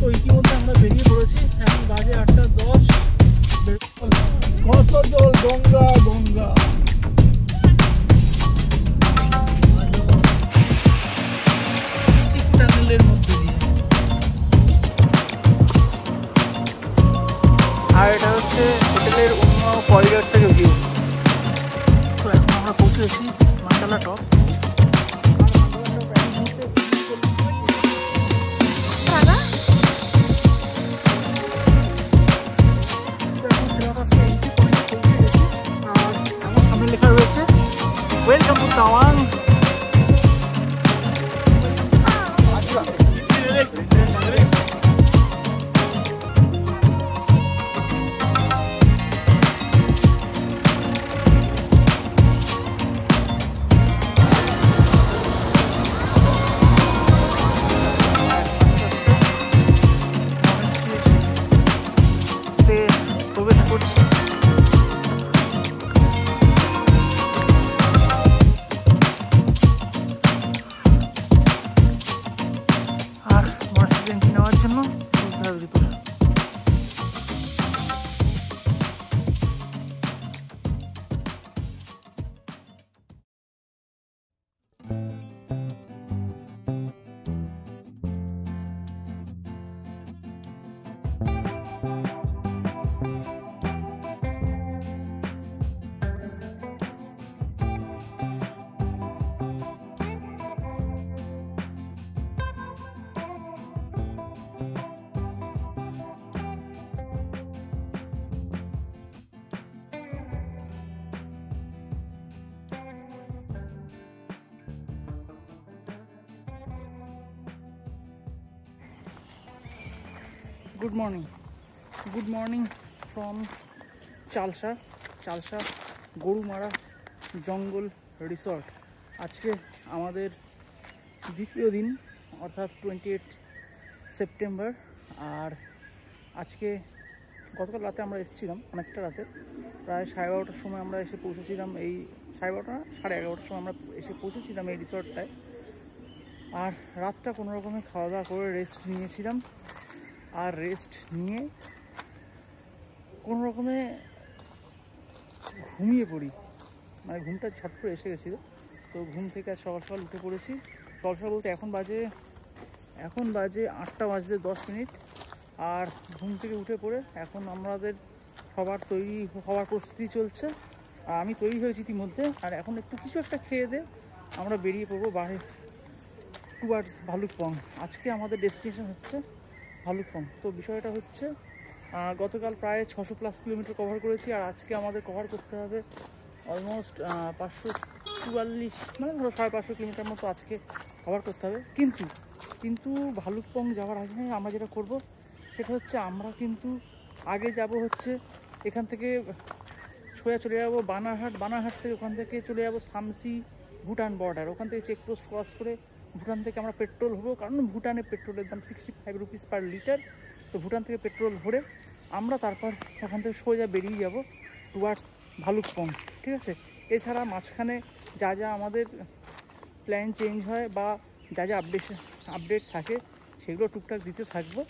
তো ইতিমধ্যে আমরা বেরিয়ে পড়েছি, এখন বাজে 8:10। কত জল, গঙ্গা গঙ্গা। টানেলের মধ্যে দিয়ে, আর এটা হচ্ছে হোটেলের অন্য করিডোর থেকে ভিউ। তো এখন আমরা পৌঁছেছি মান্ডালা টপ। লেখা রয়েছে ওয়েলকাম টু তাওয়াং। প্রবেশ করছি। নেওয়ার জন্য ভিতরে good morning from Chalsa Gorumara জঙ্গল রিসর্ট। আজকে আমাদের দ্বিতীয় দিন, অর্থাৎ 28 সেপ্টেম্বর। আর আজকে গতকাল রাতে আমরা এসেছিলাম, অনেকটা রাতে, প্রায় 11:30টার সময় আমরা এসে পৌঁছেছিলাম। এই 11:30 না 11:30টার সময় আমরা এসে পৌঁছেছিলাম এই রিসর্টটায়। আর রাতটা কোনো রকমে খাওয়া দাওয়া করে রেস্ট নিয়েছিলাম। আর রেস্ট নিয়ে কোনো রকমে ঘুমিয়ে পড়ি, মানে ঘুমটা ছট করে এসে গেছিলো। তো ঘুম থেকে আজ সকাল সকাল উঠে পড়েছি। সকাল সকাল বলতে এখন বাজে 8:10। আর ঘুম থেকে উঠে পড়ে এখন আমাদের সবার তৈরি হওয়ার প্রস্তুতি চলছে। আর আমি তৈরি হয়েছি ইতিমধ্যে। আর এখন একটু কিছু একটা খেয়ে দে আমরা বেরিয়ে পড়বো বাইরে টুয়ার্ডস ভালুকপং। আজকে আমাদের ডেস্টিনেশন হচ্ছে ভালুকপং। তো বিষয়টা হচ্ছে গতকাল প্রায় 600+ কিলোমিটার কভার করেছি, আর আজকে আমাদের কভার করতে হবে অলমোস্ট 544, মানে ধরো 550 কিলোমিটার মতো আজকে কভার করতে হবে। কিন্তু ভালুকপং যাওয়ার আগে আমরা যেটা করব সেটা হচ্ছে আমরা কিন্তু আগে যাব হচ্ছে এখান থেকে সোজা চলে যাবো বানারহাট থেকে ওখান থেকে চলে যাবো সামসি ভুটান বর্ডার। ওখান থেকে চেকপোস্ট ক্রস করে ভুটান থেকে আমরা পেট্রোল হবো, কারণ ভুটানে পেট্রোলের দাম 65 রুপিস পার লিটার। তো ভুটান থেকে পেট্রোল ভরে আমরা তারপর ওখান থেকে সোজা বেরিয়ে যাব টুয়ার্ডস ভালুকপং, ঠিক আছে। এছাড়া মাঝখানে যা যা আমাদের প্ল্যান চেঞ্জ হয় বা যা যা আপডেট থাকে সেগুলো টুকটাক দিতে থাকবো।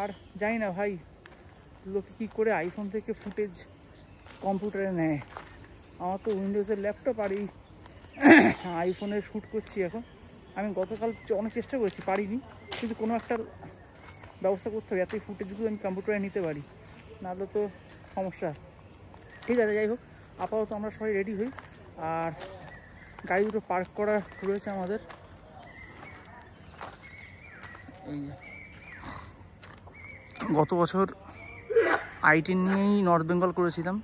আর জানি না ভাই লোকে কী করে আইফোন থেকে ফুটেজ কম্পিউটারে নেয়। আমার তো উইন্ডোজের ল্যাপটপ, আর এই আইফোনে শ্যুট করছি এখন। আমি গতকাল অনেক চেষ্টা করেছি, পারিনি, কিন্তু কোনো একটা ব্যবস্থা করতে হবে এতই ফুটেজগুলো আমি কম্পিউটারে নিতে পারি, নাহলে তো সমস্যা। ঠিক আছে, যাই হোক, আপাতত আমরা সবাই রেডি হই। আর গাড়ি দুটো পার্ক করা রয়েছে আমাদের। এই গত বছর আইটি নিয়েই নর্থ বেঙ্গল করেছিলাম,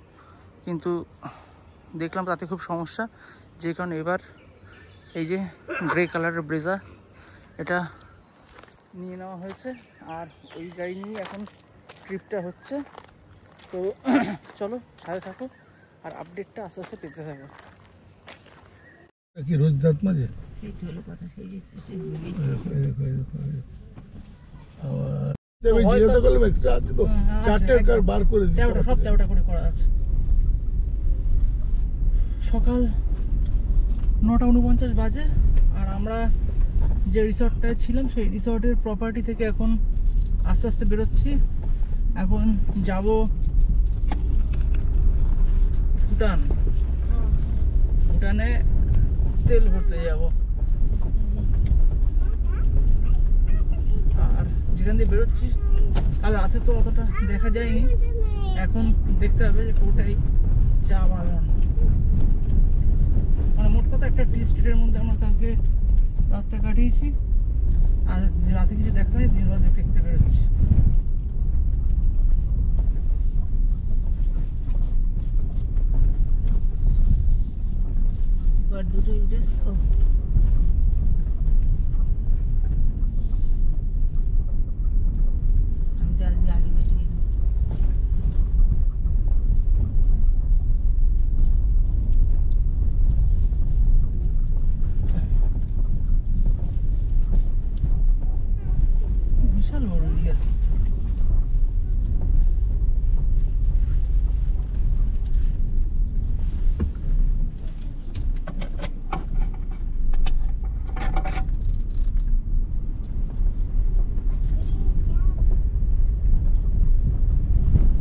কিন্তু দেখলাম তাতে খুব সমস্যা, যে কারণে এবার এই যে গ্রে কালারের ব্রেজা এটা নিয়ে নেওয়া হয়েছে। আর ওই গাড়ি নিয়ে এখন ট্রিপটা হচ্ছে। তো চলো সাথে থাকো আর আপডেটটা আস্তে আস্তে পেতে থাকো। কি রোজ দাঁত মাঝে সকাল 9:49 বাজে। আর আমরা যে রিসর্টটায় ছিলাম সেই রিসর্টের প্রপার্টি থেকে এখন আস্তে আস্তে আস্তে বেরোচ্ছি। এখন যাব ভুটান। ভুটানে তেল ভরতে যাব। আর যেখান দিয়ে বেরোচ্ছি কাল রাতে তো অতটা দেখা যায়নি, এখন দেখতে হবে যে পুরোটাই চা বাগান। মানে মোট কথা একটা টি স্টেটের মধ্যে আমরা কালকে রাতটা কাটিয়েছি, আর রাতে কিছু দেখা হয়নি, দিনবেলা দেখতে দেখতে বেরোচ্ছি। দুটো ইউটেস তো আমি তো আজকে আগে বেরিয়ে বিশাল বড় এরিয়া।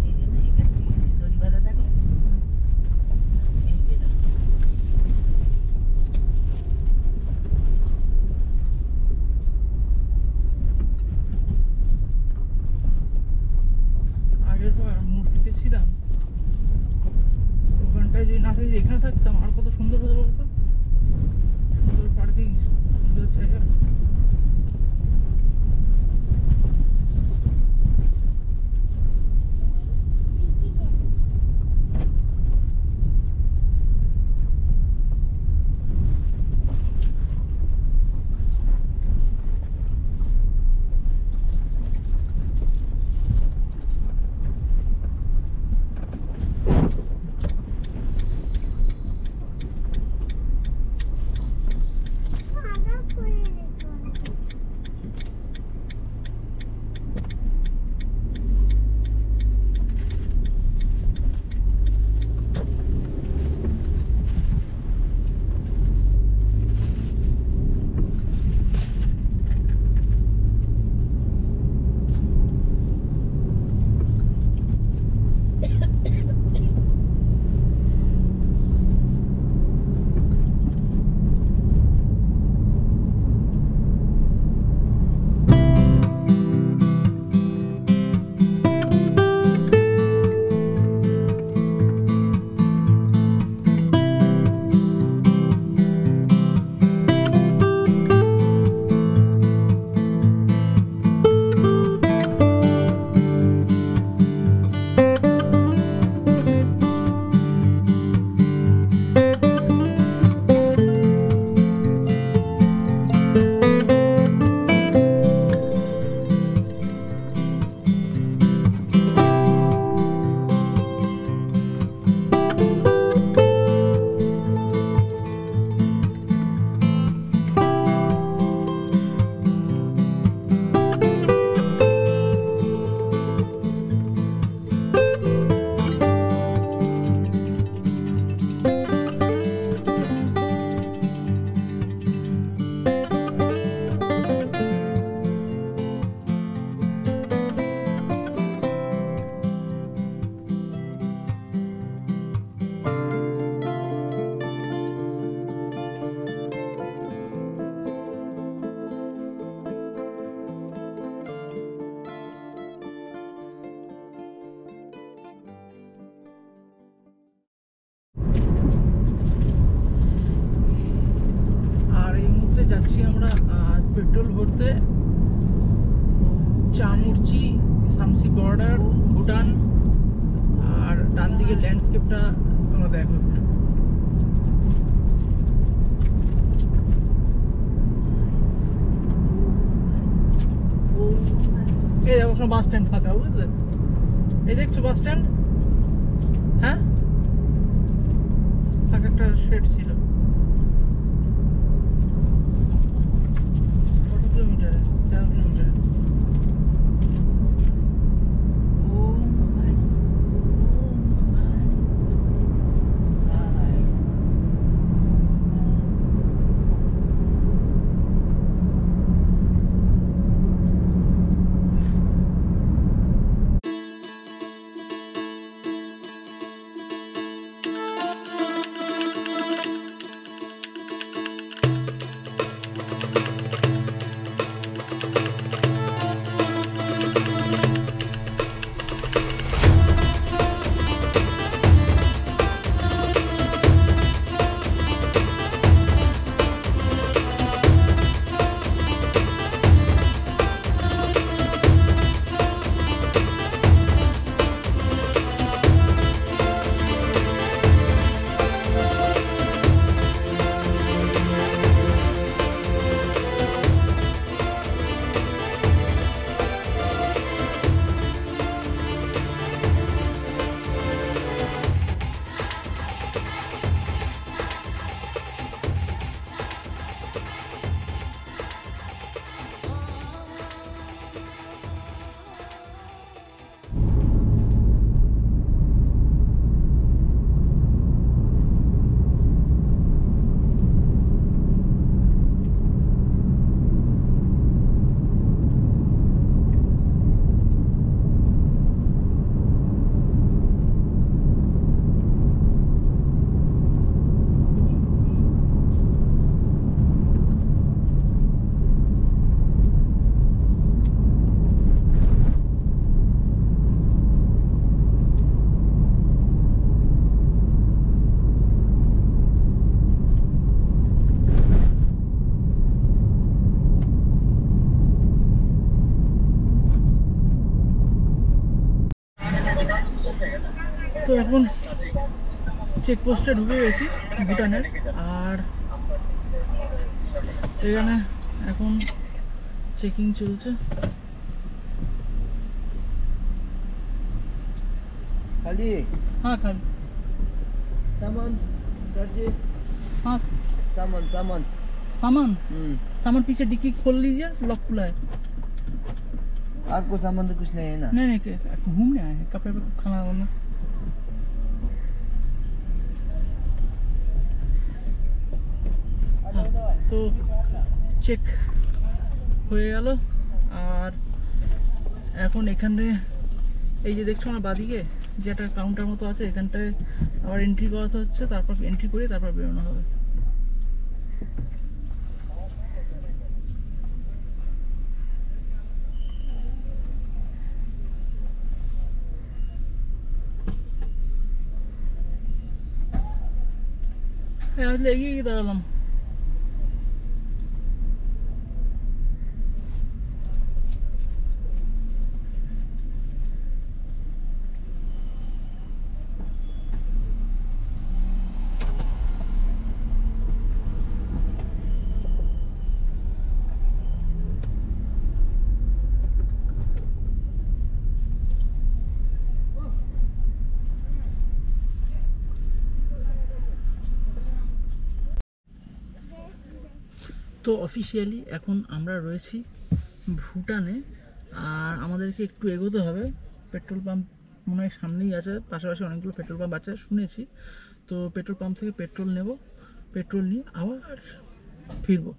এই জন্য এখান থেকে দড়ি বাঁধা থাকলে এই গেলাম। আগের বার মূর্তিতে ছিলাম, ওখানটায় যদি না থাকি এখানে থাকতাম আর কত সুন্দর হতো বলতো। সুন্দর পার্কিং, সুন্দর জায়গা। যাচ্ছি আমরা পেট্রোল ভরতে চামুরচি শামসি বর্ডার ভুটান। আর ডান দিকের ল্যান্ডস্কেপটা তোমরা দেখো একটু। এই দেখো সব বাস স্ট্যান্ড ফাঁকা, বুঝলে? এই দেখছো বাস স্ট্যান্ড? হ্যাঁ, ফাঁকা একটা শেড ছিল। কত কিলোমিটারে? 13 কিলোমিটারে। তো এখন চেকপোস্টে ঢুকে গেছি ভুটানের, আর এখানে এখন চেকিং চলছে। खाली हाँ खाली सामान सर जी हाँ सामान सामान सामान सामान पीछे डिक्की खोल लीजिए, लॉक खुला है। आपको सामान तो कुछ नहीं है ना? नहीं नहीं घूमने आए हैं, कपड़े पे खाना वाना। তো চেক হয়ে গেল, আর এখন এখানে এই যে দেখছো না বাদিকে যে একটা কাউন্টার মতো আছে, এখানটায় আবার এন্ট্রি করাতে হচ্ছে, তারপর এন্ট্রি করে তারপর বেরোনো হবে। আমি এগিয়ে গিয়ে দাঁড়ালাম। তো অফিসিয়ালি এখন আমরা রয়েছি ভুটানে, আর আমাদেরকে একটু এগোতে হবে। পেট্রোল পাম্প মনে হয় সামনেই আছে, পাশাপাশি অনেকগুলো পেট্রোল পাম্প আছে শুনেছি। তো পেট্রোল পাম্প থেকে পেট্রোল নেব, পেট্রোল নিয়ে আবার ফিরবো।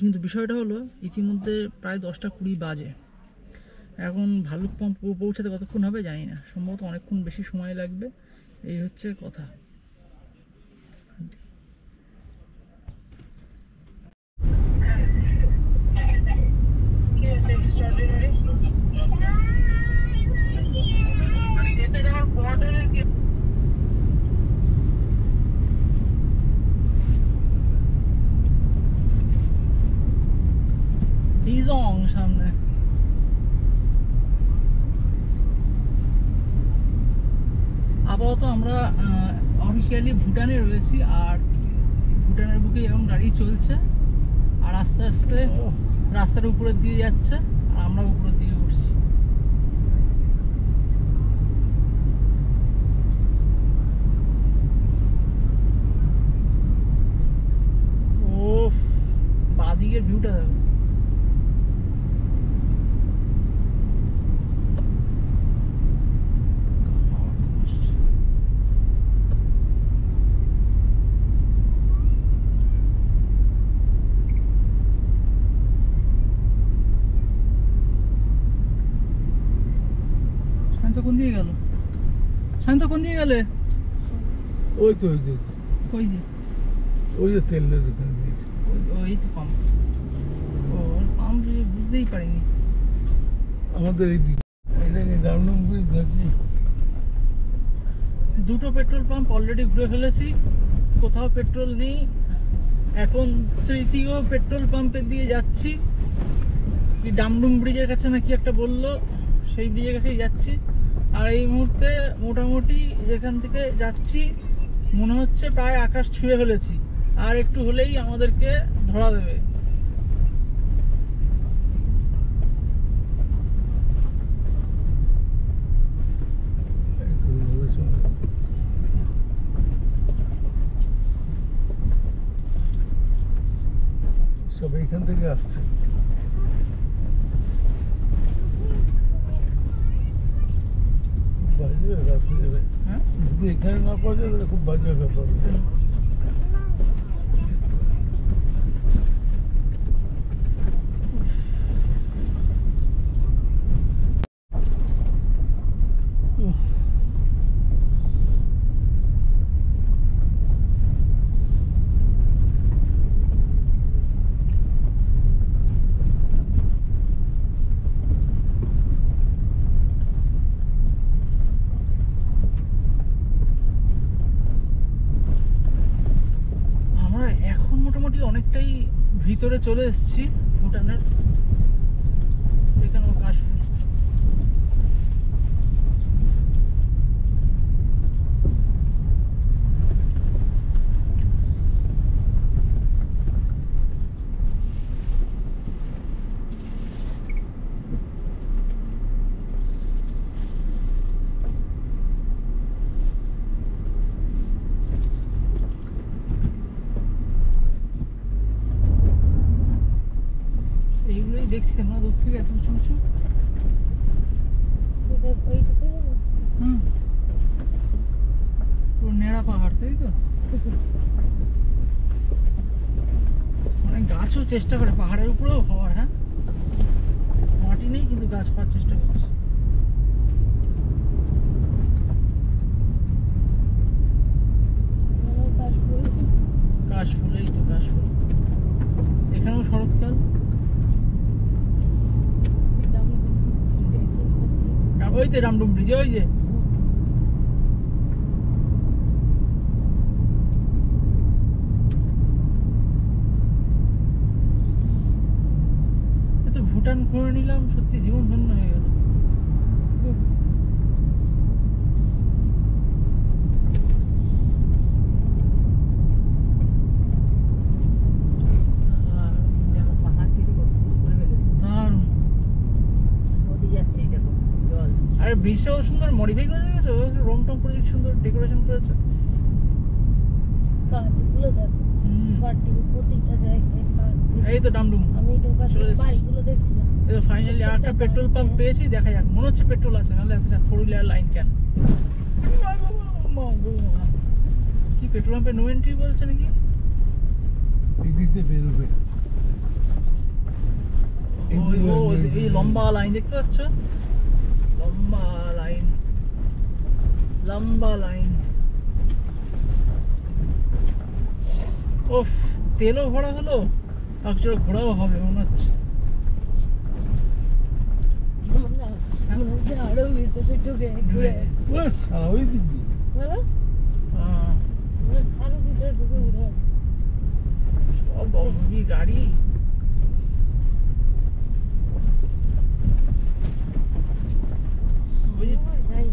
কিন্তু বিষয়টা হলো ইতিমধ্যে প্রায় 10টা 20 বাজে। এখন ভালুক পাম্প পৌঁছাতে কতক্ষণ হবে জানি না, সম্ভবত অনেকক্ষণ বেশি সময় লাগবে, এই হচ্ছে কথা। ডিজং সামনে। আপাতত আমরা অফিসিয়ালি ভুটানে রয়েছি, আর ভুটানের বুকে এখন গাড়ি চলছে, আর আস্তে আস্তে রাস্তার উপরের দিয়ে যাচ্ছে, আর আমরা উপরের দিকে উঠছি। ও বাদিকের ভিউটা দেখো। কোন দিকে গেল? শান্ত কোন দিকে গেলে? ওই তো ওই যে কই যে ওই যে তেলের দোকান দিয়েছে, ওই তো পাম্প। ও পাম্প বুঝতেই পারিনি। আমাদের এই দিকে এটাকে ডাউন ব্রিজ নাকি? দুটো পেট্রোল পাম্প অলরেডি ঘুরে ফেলেছি, কোথাও পেট্রোল নেই। এখন তৃতীয় পেট্রোল পাম্পের দিয়ে যাচ্ছি, ডামডুম ব্রিজের কাছে নাকি একটা বললো, সেই ব্রিজের কাছেই যাচ্ছি। আর এই মুহূর্তে মোটামুটি যেখান থেকে যাচ্ছি মনে হচ্ছে প্রায় আকাশ ছুঁয়ে ফেলেছি, আর একটু হলেই আমাদেরকে ধরা দেবে। সব এইখান থেকে আসছে। বাজে রাত্রে হ্যাঁ, যদি এখানে না পাওয়া যায় তাহলে খুব বাজে ব্যাপার। আমরা এখন মোটামুটি অনেকটাই ভিতরে চলে এসেছি ভুটানের। এখানেও কাশফুল। এইগুলোই দেখছি আমরা দূর থেকে, এত উঁচু উঁচু। হুম, পুরো নেড়া পাহাড়, তাই তো? মানে গাছও চেষ্টা করে পাহাড়ের উপরেও হওয়ার। হ্যাঁ, মাটি নেই কিন্তু গাছ হওয়ার চেষ্টা করছে। কাশফুল, এই তো কাশফুল। এখানেও শরৎকাল। ওই যে ডামডুম ব্রিজ, ওই যে এত ভুটান ঘুরে নিলাম, সত্যি জীবন ধন্য হয়ে গেল। দারুণ। আরে ব্রিজটাও সুন্দর মডিফাই করে দিয়েছে, রং টং করে দিয়েছে, সুন্দর ডেকোরেশন করেছে। কাজগুলো দেখো, বাড়ির প্রতিটা জায়গায় কাজ। এই তো ডামডুম। আমি ঢোকার চলে সময় এসেছি। বাড়িগুলো দেখছিলাম। এই তো ফাইনালি আরেকটা পেট্রোল পাম্প পেয়েছি, দেখা যাক। মনে হচ্ছে পেট্রোল আছে, নাহলে ফোর হুইলার লাইন কেন? কি পেট্রোল পাম্পে নো এন্ট্রি বলছে নাকি? এই দিতে বেরোবে। এই লম্বা লাইন দেখতে পাচ্ছ? লম্বা লাইন, লম্বা লাইন। ওফ, তেলও ভরা হলো, একচুয়ালি ঘোরাও হবে মনে হচ্ছে। মনে হচ্ছে আরো ভিতরে ঢুকে ঘুরে আসি। ওরে সারা ওই দিক দিয়ে। বলো? হ্যাঁ, মনে হচ্ছে আরো ভিতরে ঢুকে ঘুরে আসি। সব বম্বি গাড়ি। ওই যে নাই,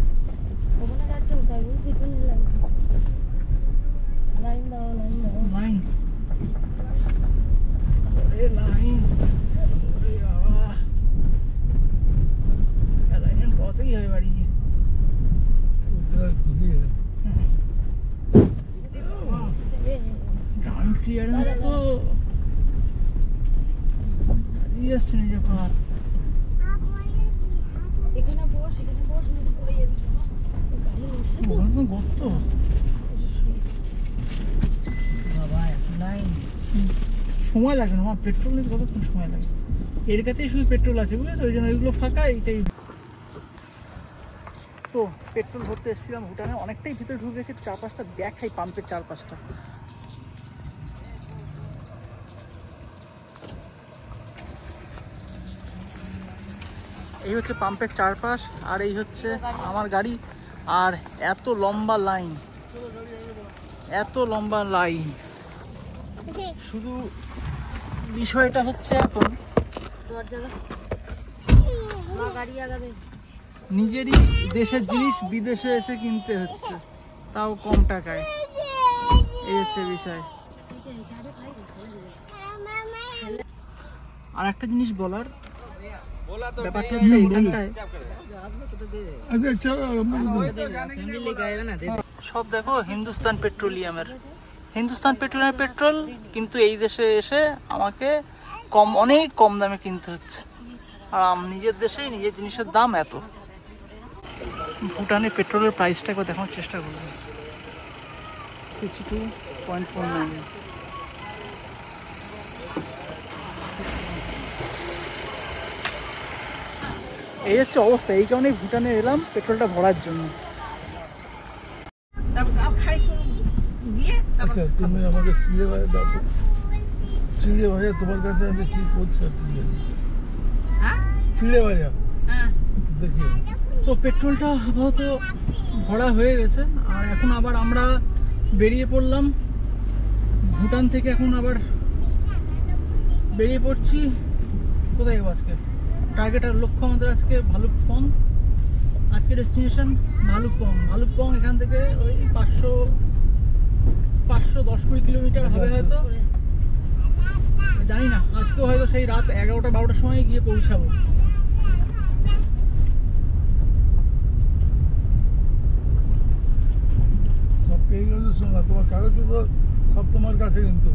ওখানে যাচ্ছে কোথায়? ওই পিছনে লাইন। লাইন দাও, লাইন দাও। লাইন, ওরে লাইন, ওরে বাবা, লাইনের পথেই হয় বাড়ি। ওটা ঘুরিয়ে গ্রাউন্ড ক্লিয়ারেন্স তো দাঁড়িয়ে যাচ্ছে না যে পাহাড়। এখানে বস, এখানে বস, নয়তো পড়ে যাবি। গাড়ি উঠছে তো। ওখানে তো গর্ত। বাবা এত লাইন। সময় লাগে না, আমার পেট্রোল নিতে কতক্ষণ সময় লাগে। এর কাছেই শুধু পেট্রোল আছে, বুঝেছো? ওই জন্য ওইগুলো ফাঁকা, এইটাই। তো পেট্রোল ভরতে এসেছিলাম ভুটানে, অনেকটাই ভিতরে ঢুকে গেছি। চারপাশটা দেখাই, পাম্পের চারপাশটা। এই হচ্ছে পাম্পের চারপাশ, আর এই হচ্ছে আমার গাড়ি। আর এত লম্বা লাইন, এত লম্বা লাইন। শুধু বিষয়টা হচ্ছে এখন নিজেরই দেশের জিনিস বিদেশে এসে কিনতে হচ্ছে, তাও কম টাকায়। এই হচ্ছে বিষয়। আর একটা জিনিস বলার ব্যাপারটা হচ্ছে এখানটায় সব দেখো হিন্দুস্তান পেট্রোলিয়ামের, হিন্দুস্তান পেট্রোলিয়ামের পেট্রোল, কিন্তু এই দেশে এসে আমাকে অনেক কম দামে কিনতে হচ্ছে। আর নিজের দেশে নিজের জিনিসের দাম এত। ভুটানে পেট্রোলের প্রাইসটা একবার দেখানোর চেষ্টা করবো। 62.49। এই হচ্ছে অবস্থা। এই কারণেই ভুটানে এলাম পেট্রোলটা ভরার জন্য। আচ্ছা, তুমি আমাকে চিড়ে ভাজা দাও তো। চিড়ে ভাজা তোমার কাছে আছে, কি করছে চিড়ে ভাজা দেখি। তো পেট্রোলটা আপাতত ভরা হয়ে গেছে, আর এখন আবার আমরা বেরিয়ে পড়লাম ভুটান থেকে। এখন আবার বেরিয়ে পড়ছি কোথায় যাবো আজকে। টার্গেটের লক্ষ্য আমাদের আজকে ভালুকপং। আজকে ডেস্টিনেশন ভালুকপং। ভালুকপং এখান থেকে ওই 510-20 কিলোমিটার হবে হয়তো, জানি না। আজকেও হয়তো সেই রাত 11টা-12টার সময় গিয়ে পৌঁছাবো। সব পেয়ে গেছো? শোনা, তোমার কাগজপত্র সব তোমার কাছে কিন্তু।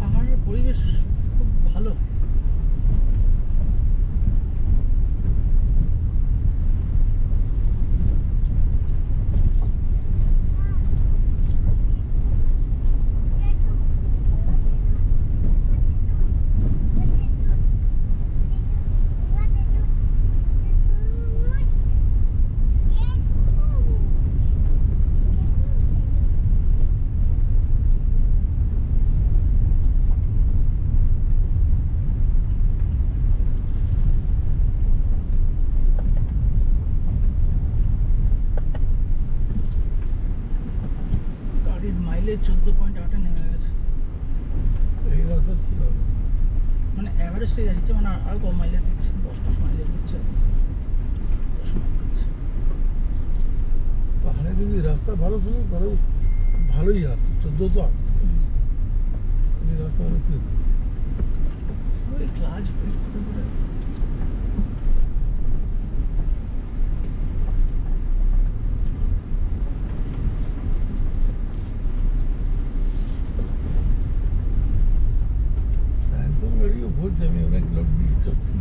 পাহাড়ের পরিবেশ খুব ভালো। গাড়ির মাইলেজ 14.8 নেমে গেছে। এই রাস্তা কি হবে? মানে অ্যাভারেজটাই যাচ্ছে, মানে আর কম মাইলেজ দিচ্ছে, 10 মাইলেজ দিচ্ছে। পাহাড়ে যদি রাস্তা ভালো থাকে তাহলে ভালোই আসছে, 14 তো আসছে। এই রাস্তা হলে কি ওই ক্লাচ ব্রেক করে সায়ন্তন গাড়িও বলছে আমি অনেক লোক নিয়ে চলছি।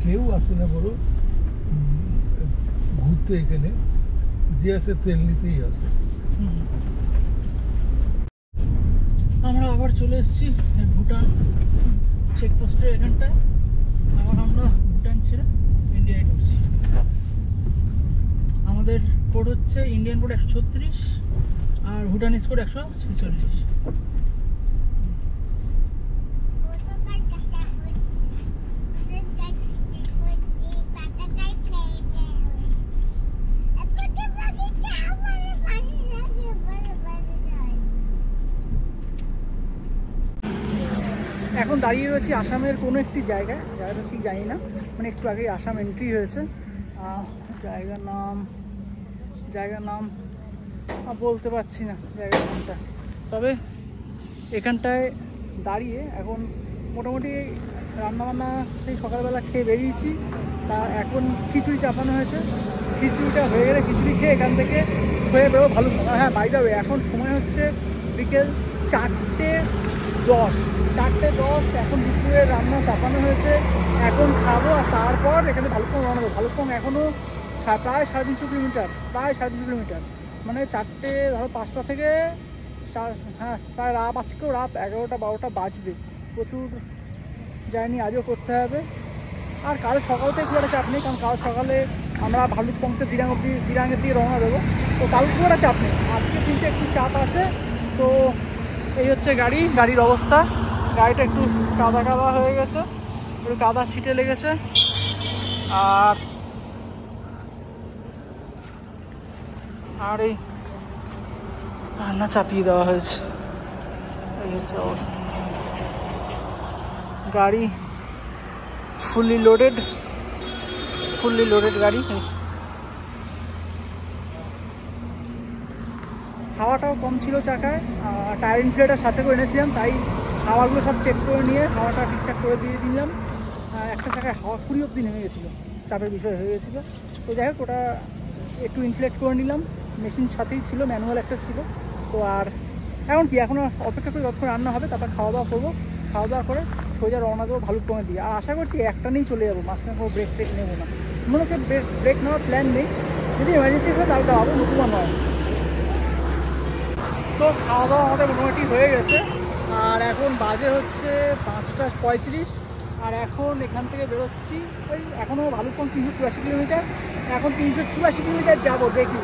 কেউ আসে না বড় ঘুরতে এখানে, যে আসে তেল নিতেই আসে। আমরা আবার চলে এসেছি ভুটান চেকপোস্টের এখানটায়। আবার আমরা ভুটান ছেড়ে ইন্ডিয়ায় ঢুকছি। আমাদের কোড হচ্ছে ইন্ডিয়ান কোড 136 আর ভুটানিজ কোড 146। এখন দাঁড়িয়ে রয়েছি আসামের কোনো একটি জায়গায়, জায়গাটা ঠিক জানি না, মানে একটু আগেই আসাম এন্ট্রি হয়েছে। জায়গার নাম বলতে পারছি না জায়গার নামটা, তবে এখানটায় দাঁড়িয়ে এখন মোটামুটি রান্নাবান্না সেই সকালবেলা খেয়ে বেরিয়েছি। তা এখন খিচুড়ি চাপানো হয়েছে, খিচুড়িটা হয়ে গেলে খিচুড়ি খেয়ে এখান থেকে হয়ে বেরোবো ভালুকপং। হ্যাঁ বাই দ্য ওয়ে, এখন সময় হচ্ছে বিকেল 4:10। 4:10 এখন দুপুরে রান্না চাপানো হয়েছে, এখন খাবো আর তারপর এখানে ভালুকপং রওনা দেবো। ভালুকপং এখনও প্রায় 350 কিলোমিটার, প্রায় 350 কিলোমিটার, মানে 5টা থেকে হ্যাঁ প্রায় আজকেও রাত 11টা 12টা বাজবে। প্রচুর জার্নি আজও করতে হবে। আর কাল সকাল থেকে খুব একটা চাপ নেই, কারণ কাল সকালে আমরা ভালুকপং থেকে দিরাঙের দিকে রওনা দেবো। তো কাল খুব একটা চাপ নেই, আজকে দিনটা একটু চাপ আছে। তো এই হচ্ছে গাড়ির অবস্থা। গাড়িটা একটু কাদা হয়ে গেছে, একটু কাদা ছিটে লেগেছে। আর এই রান্না চাপিয়ে দেওয়া হয়েছে, এই হচ্ছে অবস্থা। গাড়ি ফুললি লোডেড গাড়ি। হাওয়াটাও কম ছিল চাকায়, টায়ার ইনফ্লেটার সাথে করে এনেছিলাম, তাই হাওয়াগুলো সব চেক করে নিয়ে হাওয়াটা ঠিকঠাক করে দিয়ে দিলাম। একটা চাকায় হাওয়া 20 অবধি নেমে গেছিলো, চাপের বিষয় হয়ে গেছিলো। তো যাই হোক, ওটা একটু ইনফ্লেট করে নিলাম, মেশিন সাথেই ছিল, ম্যানুয়াল একটা ছিল। তো আর এখন কি, এখন অপেক্ষা করে যতক্ষণ রান্না হবে তারপর খাওয়া দাওয়া করবো। খাওয়া দাওয়া করে সোজা রওনা দেবো ভালুকপংয়ের দিকে। আর আশা করছি একটা নিয়েই চলে যাবো, মাঝখানে কোনো ব্রেক নেবো না। মনে হচ্ছে ব্রেক নেওয়ার প্ল্যান নেই, যদি এমার্জেন্সি হয় তাহলে যাবো, নতুবা নয়। তো খাওয়া দাওয়া আমাদের মোটামুটি হয়ে গেছে, আর এখন বাজে হচ্ছে 5:35। আর এখন এখান থেকে বেরোচ্ছি, ওই এখনও ভালুকপং 384 কিলোমিটার, এখন 384 কিলোমিটার যাবো। দেখি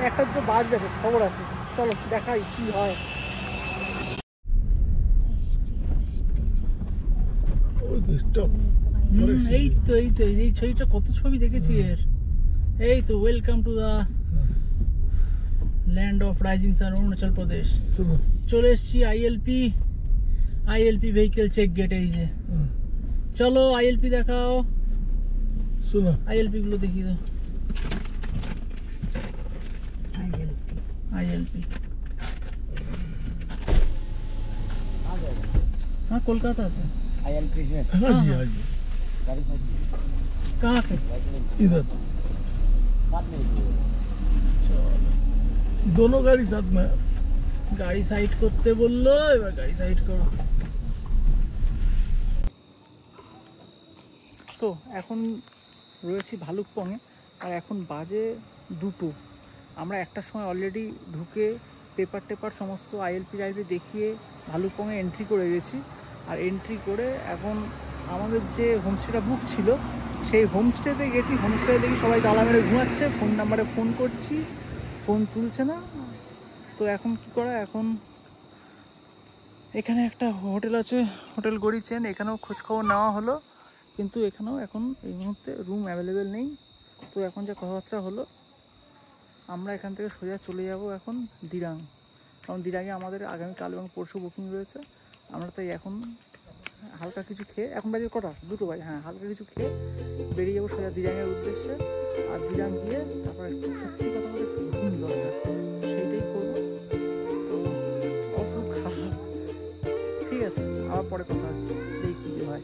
একটা দুটো বাজবে, খবর আছে, চলো দেখাই কি হয়। এই ছবিটা কত ছবি দেখেছি এর। এই তো welcome to the land of rising sun, Arunachal Pradesh. চলে এসছি আইএলপি ভেহিকেল চেক গেট। এই যে চলো আইএলপি দেখাও, আইএলপি গুলো দেখিয়ে দাও। आईएलपी हाँ कोलकाता से आईएलपी है। हाँ जी हाँ जी। गाड़ी साइड कहाँ पे? इधर साथ में। चलो दोनों गाड़ी साथ में। গাড়ি সাইড করতে বললো, এবার গাড়ি সাইড করো। তো এখন রয়েছি ভালুকপংয়ে, আর এখন বাজে 2টো। আমরা একটার সময় অলরেডি ঢুকে পেপার সমস্ত আইএলপি দেখিয়ে ভালুকপংয়ে এন্ট্রি করে গেছি। আর এন্ট্রি করে এখন আমাদের যে হোমস্টেটা বুক ছিল সেই হোমস্টেতে গেছি। হোমস্টে দেখি সবাই তালা মেরে ঘুমাচ্ছে, ফোন নাম্বারে ফোন করছি, ফোন তুলছে না। তো এখন কি করা, এখন এখানে একটা হোটেল আছে, হোটেল গড়িয়েছেন, এখানেও খোঁজখবর নেওয়া হলো, কিন্তু এখানেও এখন এই মুহূর্তে রুম অ্যাভেলেবেল নেই। তো এখন যে কথাবার্তা হলো, আমরা এখান থেকে সোজা চলে যাব এখন দিরাং, কারণ দিরাঙে আমাদের আগামীকাল এবং পরশু বুকিং রয়েছে। আমরা তাই এখন হালকা কিছু খেয়ে, এখন বাজে কটা, 2টো বাজে, হ্যাঁ হালকা কিছু খেয়ে বেরিয়ে যাবো সোজা দিরাঙের উদ্দেশ্যে। আর দিরাং গিয়ে তারপর একটু সত্যি কথা বলে একটু ঘুম দরকার, সেইটাই করবো। তো অবশ্য খারাপ, ঠিক আছে, আবার পরে কথা হচ্ছে, দেখি কি হয়।